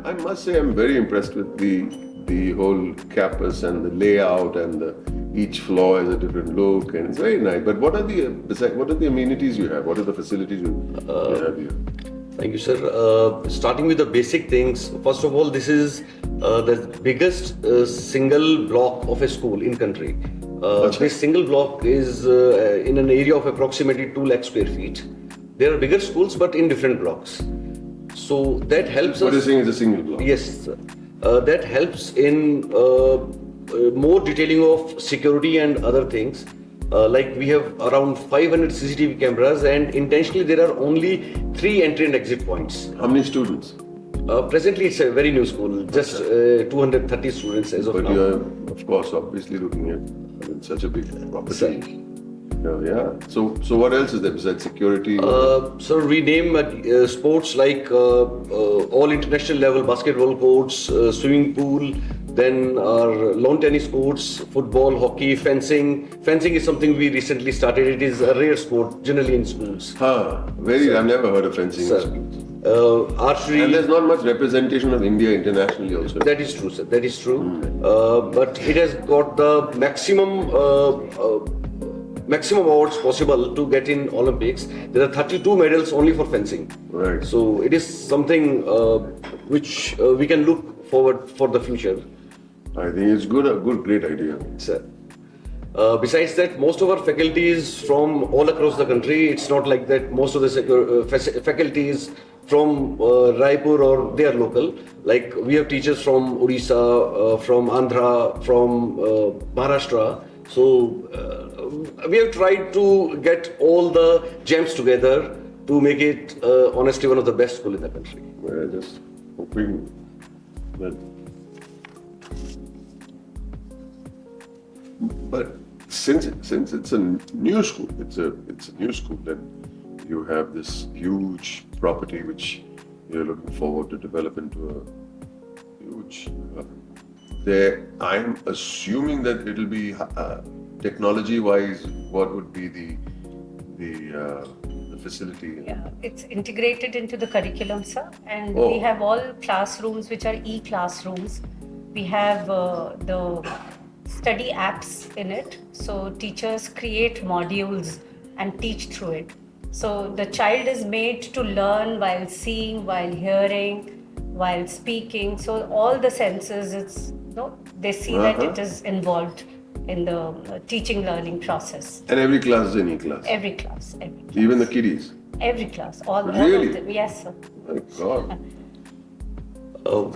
I must say I'm very impressed with the whole campus and the layout and each floor has a different look and it's very nice. But what are the amenities you have? What are the facilities you have here? Thank you, sir. Starting with the basic things, first of all, this is the biggest single block of a school in country. This single block is in an area of approximately 2 lakh square feet. There are bigger schools, but in different blocks. So that helps us. What you're saying is a single block? Yes, sir. That helps in more detailing of security and other things. Like we have around 500 CCTV cameras, and intentionally there are only 3 entry and exit points. How many students? Presently it's a very new school, just 230 students as of now. But you are, of course, obviously looking at such a big property. Sir. Yeah. So what else is there besides security? So we name sports like all international level basketball courts, swimming pool, then our lawn tennis courts, football, hockey, fencing. Fencing is something we recently started. It is a rare sport generally in schools. I've never heard of fencing in schools. Archery. And there's not much representation of India internationally also. That is true, sir. That is true. But it has got the maximum awards possible to get in Olympics. There are 32 medals only for fencing. Right. So it is something which we can look forward for the future. I think it's great idea. Sir. Besides that, most of our faculty is from all across the country. It's not like that most of the faculty is from Raipur or they are local. Like we have teachers from Odisha, from Andhra, from Maharashtra. So we have tried to get all the gems together to make it honestly one of the best schools in the country. We're just hoping that. But since it's a new school, it's a new school, then you have this huge property which you're looking forward to develop into a huge. I'm assuming that it'll be technology-wise. What would be the facility? Yeah, it's integrated into the curriculum, sir, and Oh. we have all classrooms which are e-classrooms. We have the study apps in it, so teachers create modules and teach through it. So the child is made to learn while seeing, while hearing, while speaking. So all the senses, they see that it is involved in the teaching learning process. And every class is an e-class? Every class. Even the kiddies? Every class. All of them. Yes, sir. My God.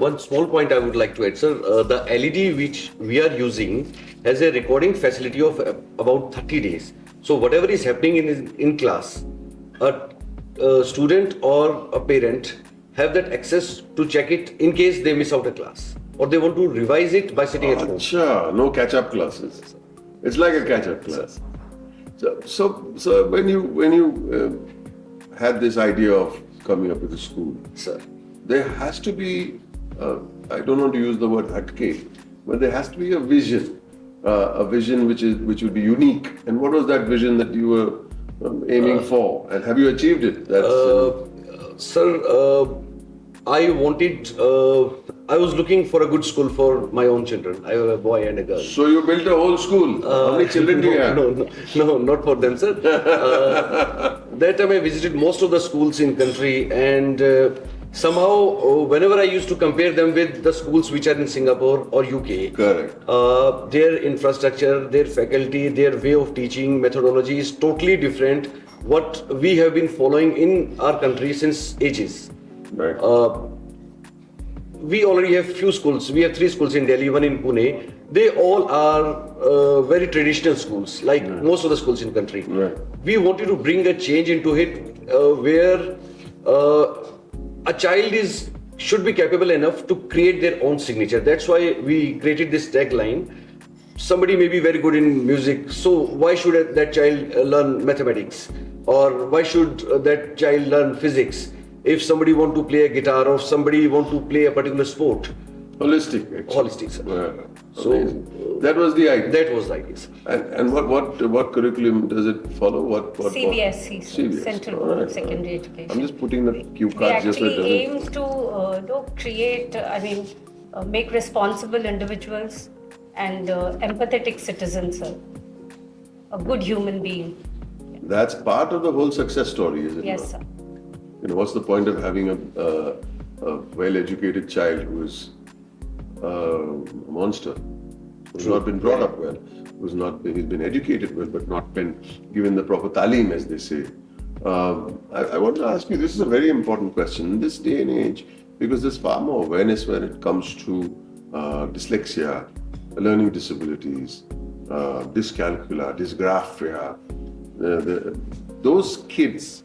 One small point I would like to add, sir. The LED which we are using has a recording facility of about 30 days. So whatever is happening in class, a student or a parent have that access to check it in case they miss out a class or they want to revise it by sitting at home. No catch-up classes. It's like a catch-up class. So when you had this idea of coming up with a school, Sir. there has to be, I don't want to use the word hatke, but there has to be a vision which would be unique. And what was that vision that you were aiming for? And have you achieved it? Sir, I was looking for a good school for my own children. I have a boy and a girl. So you built a whole school. How many children do you have? No, not for them, sir. That time I visited most of the schools in country, and somehow whenever I used to compare them with the schools which are in Singapore or UK, Correct. Their infrastructure, their faculty, their way of teaching methodology is totally different what we have been following in our country since ages. Right. We already have few schools. We have 3 schools in Delhi, 1 in Pune. They all are very traditional schools, like most of the schools in country. Right. We wanted to bring a change into it where a child should be capable enough to create their own signature. That's why we created this tagline. Somebody may be very good in music, so why should that child learn mathematics? Or why should that child learn physics? If somebody want to play a guitar or if somebody want to play a particular sport. Holistic, actually. Holistic, sir. So, Amazing. That was the idea. That was the idea, sir. And what curriculum does it follow? What CBSE, CBSE. Central All Board of right. Secondary Education. I'm just putting the cue We card just so it actually doesn't. aim to create, make responsible individuals and empathetic citizens, a good human being. That's part of the whole success story, is it Yes, not? sir. You know, what's the point of having a well-educated child who is a monster, who's not been brought up well, he's been educated well, but not been given the proper talim, as they say. I want to ask you, this is a very important question in this day and age, because there's far more awareness when it comes to dyslexia, learning disabilities, dyscalculia, dysgraphia. Those kids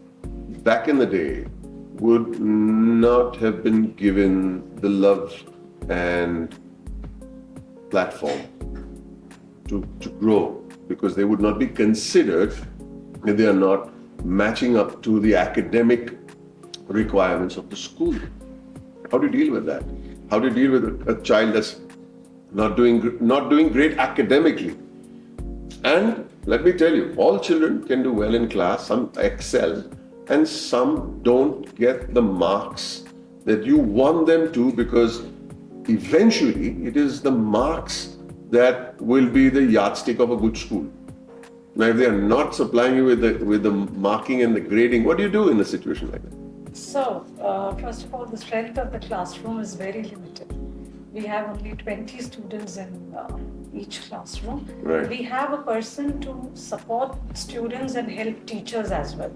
back in the day would not have been given the love and platform to grow, because they would not be considered if they are not matching up to the academic requirements of the school. How do you deal with that? How do you deal with a child that's not doing great academically? And let me tell you, all children can do well in class, some excel, and some don't get the marks that you want them to, because eventually it is the marks that will be the yardstick of a good school. Now, if they are not supplying you with the marking and the grading, what do you do in a situation like that? So, first of all, the strength of the classroom is very limited. We have only 20 students in each classroom. Right. We have a person to support students and help teachers as well,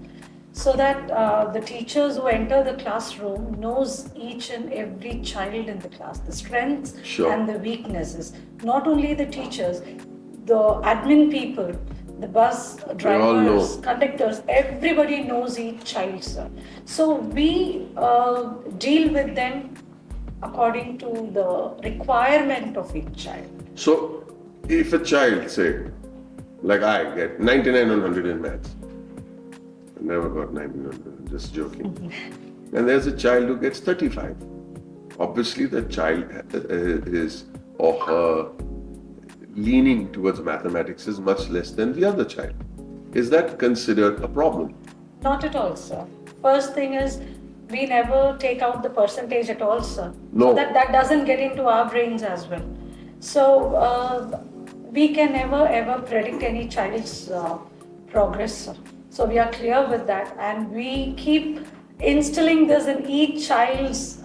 so that the teachers who enter the classroom knows each and every child in the class, the strengths Sure. and the weaknesses. Not only the teachers, the admin people, the bus all drivers, know. conductors, everybody knows each child, sir. So we deal with them according to the requirement of each child. So, if a child, say, like I get 99 on 100 in maths, I never got 99, I'm just joking. And there's a child who gets 35. Obviously, the child is or her leaning towards mathematics is much less than the other child. Is that considered a problem? Not at all, sir. First thing is, we never take out the percentage at all, sir. No. So that doesn't get into our brains as well. So we can never ever predict any child's progress, sir. So we are clear with that, and we keep instilling this in each child's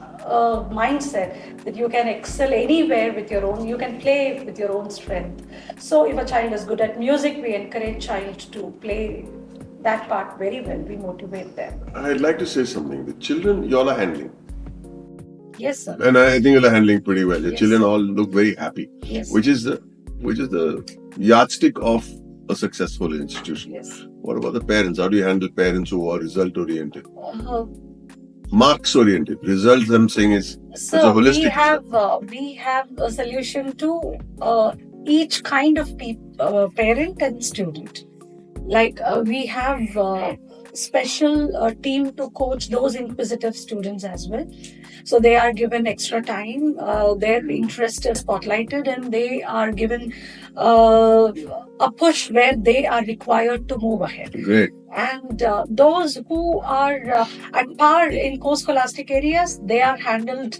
mindset that you can excel anywhere with your own, you can play with your own strength. So if a child is good at music, we encourage child to play that part very well. We motivate them. I'd like to say something. The children you all are handling, Yes, sir. and I think you're handling pretty well. Your Yes. children all look very happy, Yes. which is the yardstick of a successful institution. Yes. What about the parents? How do you handle parents who are result oriented? Uh, Marks oriented. Results, I'm saying, is it's a So holistic. we have a solution to each kind of parent and student. Like we have special team to coach those inquisitive students as well. So they are given extra time. Their interest is spotlighted, and they are given a push where they are required to move ahead. Great. And those who are at par in co-scholastic areas, they are handled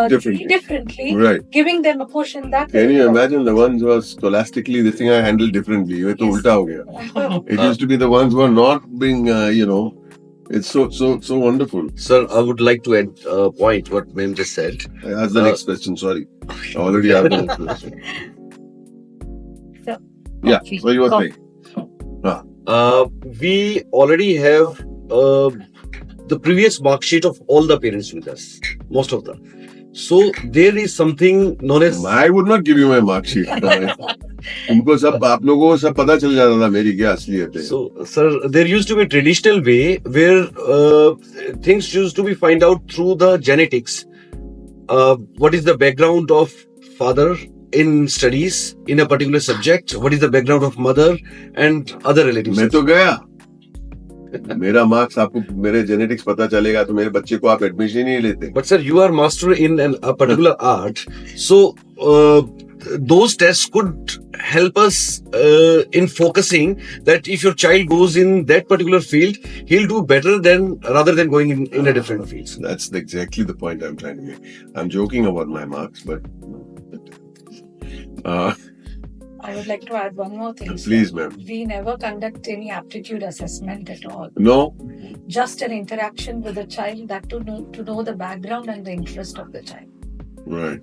differently, Right. giving them a push in that Can you area. imagine the ones who are scholastically, this thing I handle differently? ये तो Yes. उल्टा हो गया. It used to be the ones who are not being, it's so wonderful. Sir, I would like to add a point what Ma'am just said. I asked the next question, sorry. I already have the next question. So, Yeah, Coffee. so you were Coffee. saying. We already have the previous mark sheet of all the parents with us, most of them. So there is something known as. I would not give you my mark sheet. उनको सब आप लोगों को सब पता चल जाता था मेरी क्या असलियत है. So, sir, there used to be a traditional way where things used to be find out through the genetics. What is the background of father in studies in a particular subject? What is the background of mother and other relatives? मैं तो गया. मेरा marks आपको मेरे genetics पता चलेगा तो मेरे बच्चे को आप एडमिशन ही नहीं लेते. But sir, you are master in a particular art, so those tests could help us in focusing that if your child goes in that particular field, he'll do better than rather than going in a different field. That's exactly the point I'm trying to make. I'm joking about my marks, but I would like to add one more thing. please, sir. ma'am. We never conduct any aptitude assessment at all. No. Just an interaction with the child, that to know the background and the interest of the child. Right.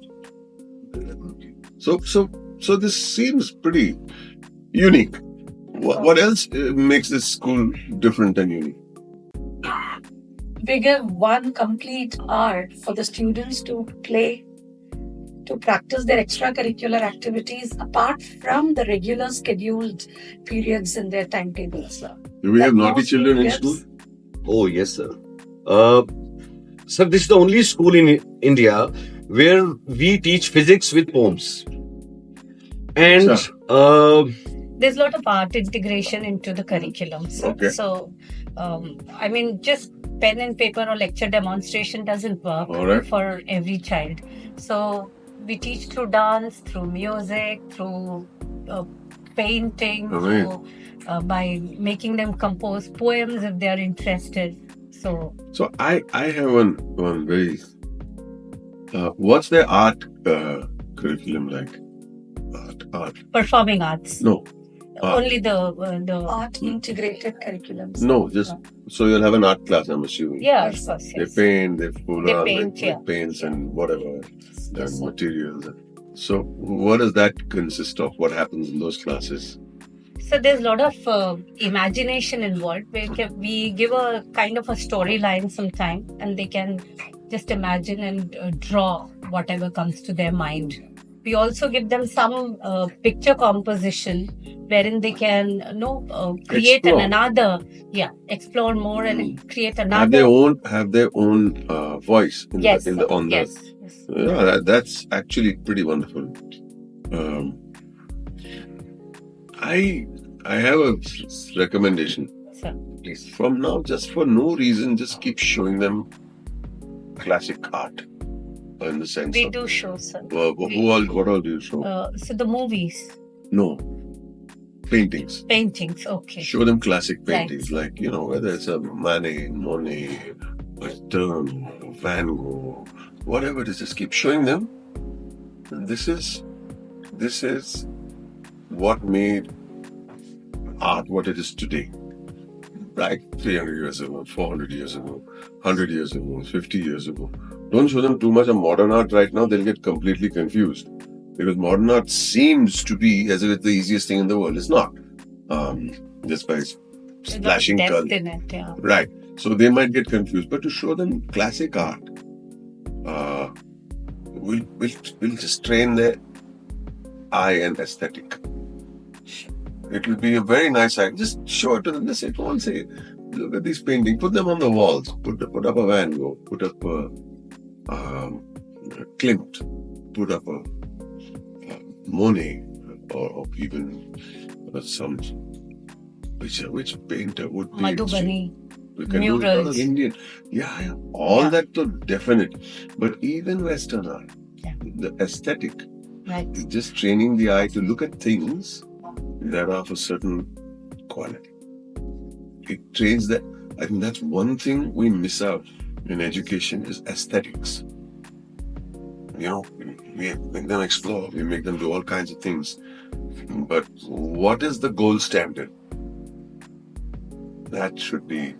So this seems pretty unique. What else makes this school different and unique? We give one complete art for the students to play, to practice their extracurricular activities apart from the regular scheduled periods in their timetables. Sir. Do we have That naughty those children in periods- school? Oh yes, sir. Sir, this is the only school in India where we teach physics with poems. And There's a lot of art integration into the curriculum. Okay. So, I mean, just pen and paper or lecture demonstration doesn't work All right. for every child. So, we teach through dance, through music, through painting, Amazing. through, by making them compose poems if they are interested. So I have one very. What's their art curriculum like? Art. performing arts. No. Only the Art integrated curriculums. No, just so you'll have an art class, I'm assuming. yeah, of course, They yes. paint, they fool They around paint, with yeah. paints and whatever, and Yes, sir. materials. So, what does that consist of? What happens in those classes? So there's a lot of imagination involved. We give a kind of a storyline sometime, and they can just imagine and draw whatever comes to their mind. We also give them some picture composition wherein they can create Explore. explore more and create Have another. their own voice in Yes, the on the. yes, yes. Yeah, that's actually pretty wonderful. I have a recommendation. So, please. From now, just for no reason, just keep showing them classic art. In the sense we of do show, sir. what all do you show? So the movies, No, paintings. paintings, okay. Show them classic paintings, Right. like whether it's a Monet, a Turner, Van Gogh, whatever it is. Just keep showing them. This is what made art what it is today. Like 300 years ago, 400 years ago, 100 years ago, 50 years ago. Don't show them too much of modern art right now, they'll get completely confused. Because modern art seems to be as if it's the easiest thing in the world. It's not. Just by There's a lot of splashing depth color. in it, yeah. Right. So they might get confused. But to show them classic art, we'll just train their eye and aesthetic. It will be a very nice eye. Just show it to them. Just say, don't say, look at these paintings. Put them on the walls. Put up a Van Gogh. Put up a Klimt. Put up a Monet, or even some. Which painter would be? Madhubani. We can do a lot of Murals. Indian. Yeah. All Yeah. that to definite. But even Western art, Yeah. the aesthetic, Right. is just training the eye to look at things that are of a certain quality. It trains that. I think that's one thing we miss out in education is aesthetics. We make them explore, we make them do all kinds of things. But what is the gold standard? That should be.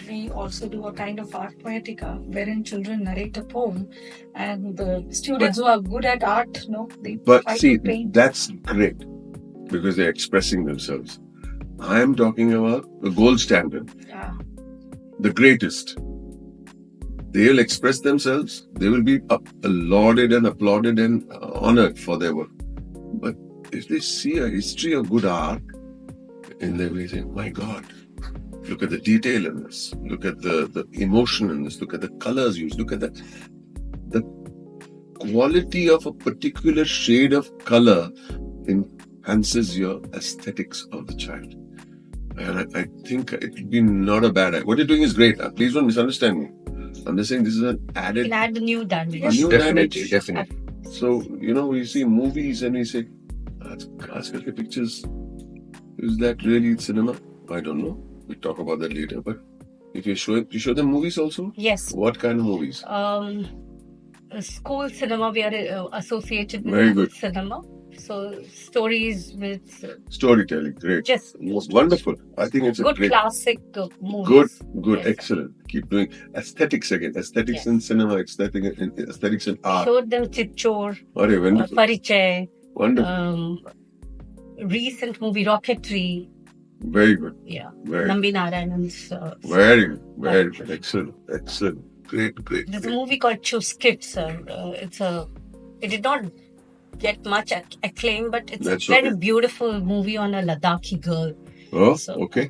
We also do a kind of art poetica wherein children narrate a poem, and the students who are good at art, they But try see, to paint. that's great because they're expressing themselves. I am talking about the gold standard, Yeah. the greatest. They'll express themselves. They will be lauded and applauded and honored for their work. But if they see a history of good art, and they will say, my God, look at the detail in this. Look at the emotion in this. Look at the colors used. Look at the quality of a particular shade of color enhances your aesthetics of the child. And I think it would be not a bad idea. What you're doing is great. Please don't misunderstand me. I'm just saying this is an You added, can add a new dimension. a new Definitely, dimension. definitely. So, we see movies and we say, Aajkal ke pictures, is that really cinema? I don't know. We'll talk about that later. But if you show them movies also? Yes. What kind of movies? School cinema, we are associated with Very school good. cinema. So stories with Storytelling, great. just Wonderful. I think it's a good great. classic movies. Good, Yes. excellent. Keep doing aesthetics again. Aesthetics Yes. in cinema, aesthetics in art. Showed them Chitchor, Okay, wonderful. Parichay, Wonderful. recent movie Rocketry, Very good. yeah, Very, Nambi Narayanan's. very good. Very good. Excellent. Great. There's a movie called Chuskits. It did not get much acclaim, but it's That's a very okay. beautiful movie on a Ladakhi girl. Oh, So- okay.